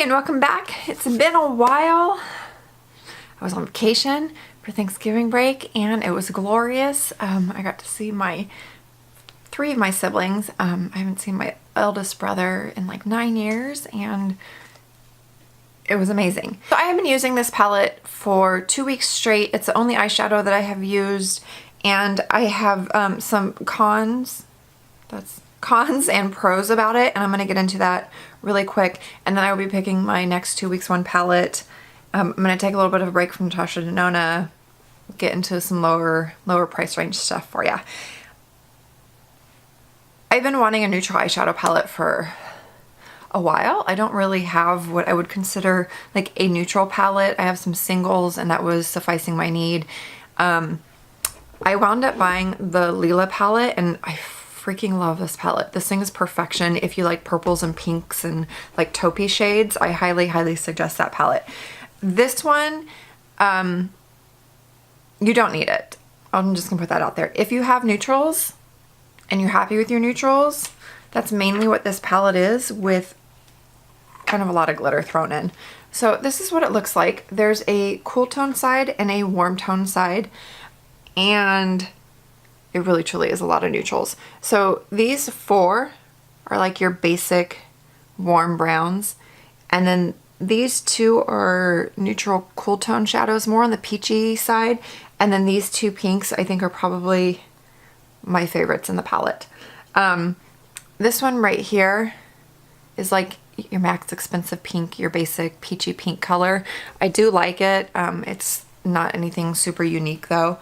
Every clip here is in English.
and welcome back. It's been a while. I was on vacation for Thanksgiving break and it was glorious. I got to see three of my siblings. I haven't seen my eldest brother in like 9 years and it was amazing. So I have been using this palette for 2 weeks straight. It's the only eyeshadow that I have used, and I have some cons and pros about it, and I'm going to get into that really quick, and then I will be picking my next 2 weeks one palette. I'm going to take a little bit of a break from Natasha Denona, get into some lower price range stuff for you. I've been wanting a neutral eyeshadow palette for a while. I don't really have what I would consider like a neutral palette. I have some singles and that was sufficing my need. I wound up buying the Lila palette and I freaking love this palette. This thing is perfection. If you like purples and pinks and like taupey shades, I highly suggest that palette. This one, you don't need it. I'm just gonna put that out there. If you have neutrals and you're happy with your neutrals, that's mainly what this palette is, with kind of a lot of glitter thrown in. So this is what it looks like. There's a cool tone side and a warm tone side, and it really truly is a lot of neutrals. So these four are like your basic warm browns, and then these two are neutral cool tone shadows, more on the peachy side, and then these two pinks I think are probably my favorites in the palette. This one right here is like your max expensive pink, your basic peachy pink color. I do like it. It's not anything super unique though.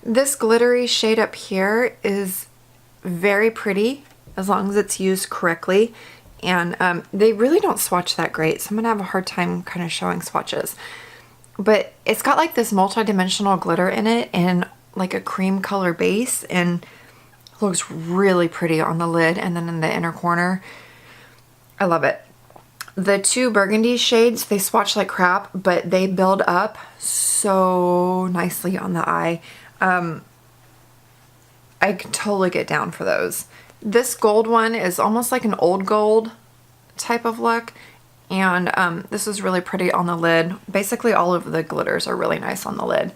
This glittery shade up here is very pretty as long as it's used correctly, and they really don't swatch that great, so I'm gonna have a hard time kind of showing swatches. But it's got like this multi-dimensional glitter in it and like a cream color base, and looks really pretty on the lid and then in the inner corner. I love it. The two burgundy shades, they swatch like crap, but they build up so nicely on the eye. I can totally get down for those. This gold one is almost like an old gold type of look, and this is really pretty on the lid. Basically all of the glitters are really nice on the lid.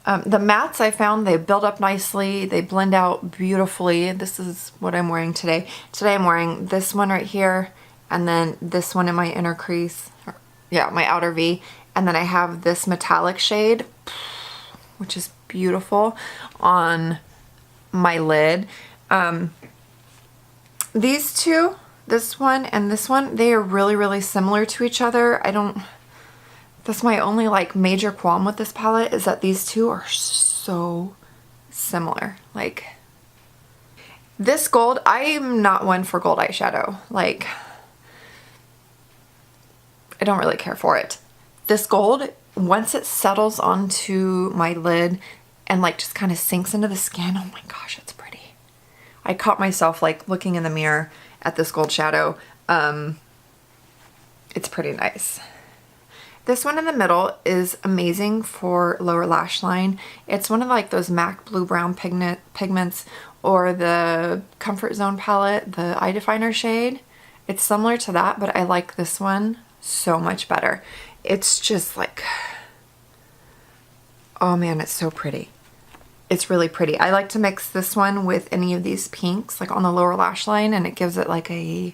The mattes I found, they build up nicely, they blend out beautifully. This is what I'm wearing today. Today I'm wearing this one right here, and then this one in my inner crease, yeah, my outer V, and then I have this metallic shade, which is beautiful on my lid. These two, this one and this one, they are really similar to each other. That's my only like major qualm with this palette, is that these two are so similar. Like this gold, I'm not one for gold eyeshadow. Like I don't really care for it. This gold, once it settles onto my lid and like just kind of sinks into the skin, oh my gosh, it's pretty. I caught myself like looking in the mirror at this gold shadow. It's pretty nice. This one in the middle is amazing for lower lash line. It's one of like those MAC blue brown pigments or the Comfort Zone palette, the eye definer shade. It's similar to that, but I like this one so much better. It's just like, oh man, it's so pretty. It's really pretty. I like to mix this one with any of these pinks like on the lower lash line, and it gives it like a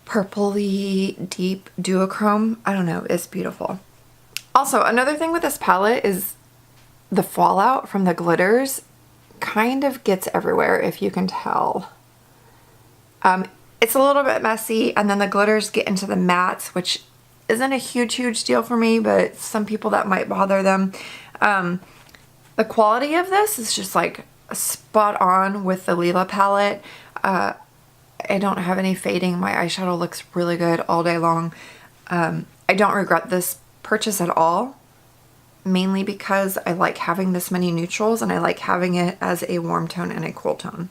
purpley deep duochrome. I don't know, it's beautiful. Also, another thing with this palette is the fallout from the glitters kind of gets everywhere, if you can tell. It's a little bit messy, and then the glitters get into the mattes, which isn't a huge deal for me, but some people that might bother them. The quality of this is just like spot on with the Lila palette. I don't have any fading. My eyeshadow looks really good all day long. I don't regret this purchase at all, mainly because I like having this many neutrals and I like having it as a warm tone and a cool tone.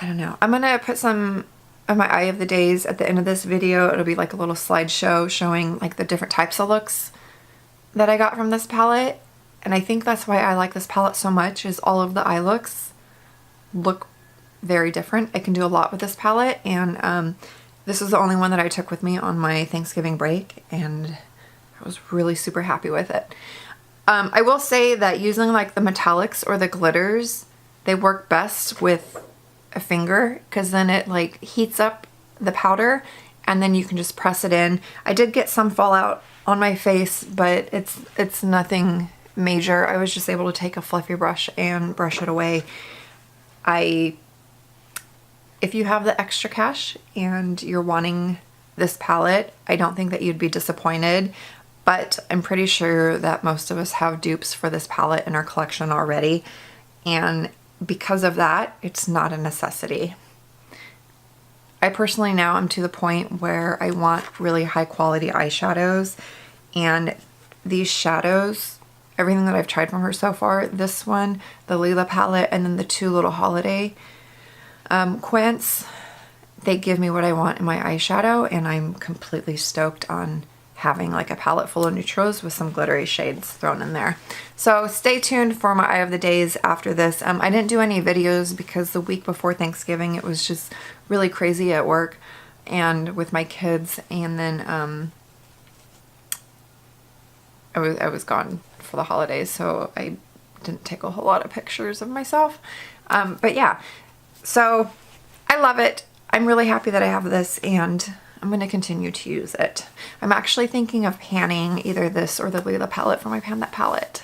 I don't know. I'm gonna put some of my eye of the days at the end of this video. It'll be like a little slideshow showing like the different types of looks that I got from this palette. And I think that's why I like this palette so much, is all of the eye looks look very different. I can do a lot with this palette, and This was the only one that I took with me on my Thanksgiving break, and I was really super happy with it. I will say that using like the metallics or the glitters, they work best with a finger, because then it like heats up the powder and then you can just press it in. I did get some fallout on my face, but it's nothing major. I was just able to take a fluffy brush and brush it away. If you have the extra cash and you're wanting this palette, I don't think that you'd be disappointed, but I'm pretty sure that most of us have dupes for this palette in our collection already, and because of that, it's not a necessity. I personally now am to the point where I want really high quality eyeshadows, and these shadows, everything that I've tried from her so far, this one, the Lila palette, and then the two little holiday quints, they give me what I want in my eyeshadow, and I'm completely stoked on having like a palette full of neutrals with some glittery shades thrown in there. So stay tuned for my eye of the days after this. I didn't do any videos because the week before Thanksgiving it was just really crazy at work and with my kids, and then I was gone for the holidays, so I didn't take a whole lot of pictures of myself. But yeah, so I love it. I'm really happy that I have this, and I'm going to continue to use it. I'm actually thinking of panning either this or the Lila palette for my Pan That palette.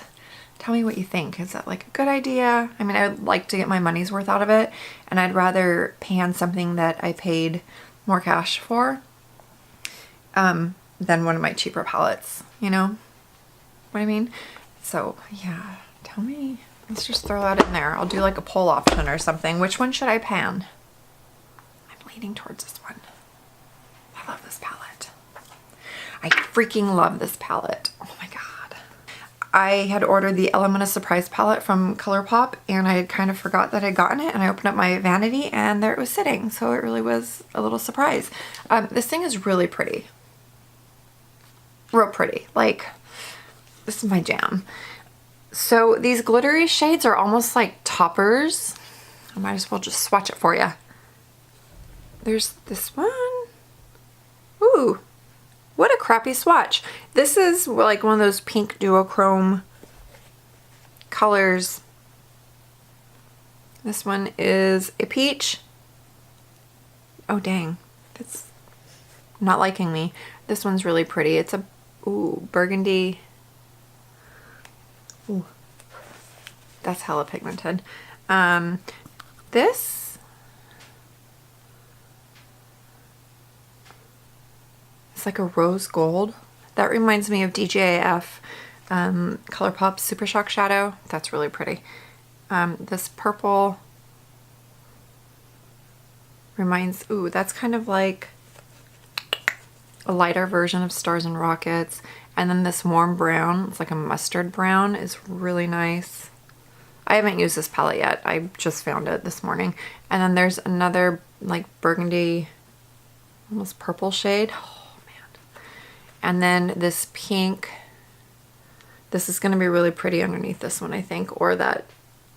Tell me what you think. Is that like a good idea? I mean, I'd like to get my money's worth out of it, and I'd rather pan something that I paid more cash for than one of my cheaper palettes, you know what I mean? So yeah, tell me. Let's just throw that in there. I'll do like a poll option or something. Which one should I pan? I'm leaning towards this one. I love this palette. I freaking love this palette. Oh my god. I had ordered the Element of Surprise palette from ColourPop, and I had kind of forgot that I'd gotten it, and I opened up my vanity and there it was sitting. So it really was a little surprise. This thing is really pretty. Real pretty. Like, this is my jam. So these glittery shades are almost like toppers. I might as well just swatch it for you. There's this one. Ooh, what a crappy swatch. This is like one of those pink duochrome colors. This one is a peach. Oh dang, that's not liking me. This one's really pretty. It's a burgundy. Ooh, that's hella pigmented. This, it's like a rose gold. That reminds me of DJF ColourPop Super Shock Shadow. That's really pretty. This purple reminds, that's kind of like a lighter version of Stars and Rockets. And then this warm brown, it's like a mustard brown, is really nice. I haven't used this palette yet. I just found it this morning. And then there's another like burgundy, almost purple shade. Oh man. And then this pink. This is going to be really pretty underneath this one, I think, or that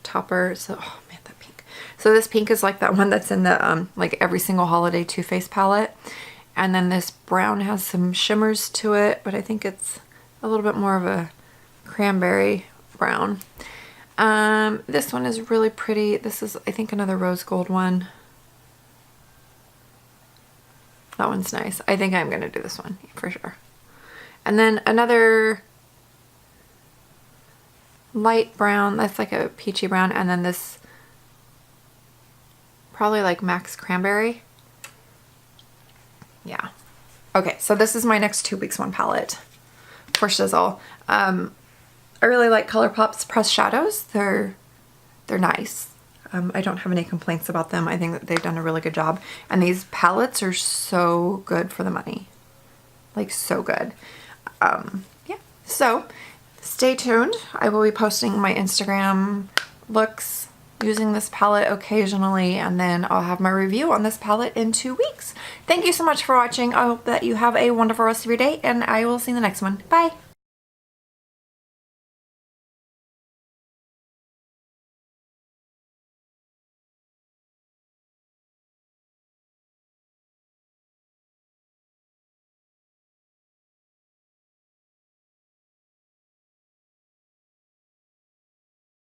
topper. So, oh man, that pink. So this pink is like that one that's in the like every single holiday Too Faced palette. And then this brown has some shimmers to it, but I think it's a little bit more of a cranberry brown. This one is really pretty. This is, I think, another rose gold one. That one's nice. I think I'm going to do this one for sure. And then another light brown. That's like a peachy brown. And then this probably like Max Cranberry. Yeah. Okay, so this is my next 2 weeks one palette for Shizzle. I really like ColourPop's pressed shadows. They're nice. I don't have any complaints about them. I think that they've done a really good job. And these palettes are so good for the money. Like, so good. Yeah. So, stay tuned. I will be posting my Instagram looks using this palette occasionally, and then I'll have my review on this palette in 2 weeks. Thank you so much for watching. I hope that you have a wonderful rest of your day, and I will see you in the next one. Bye!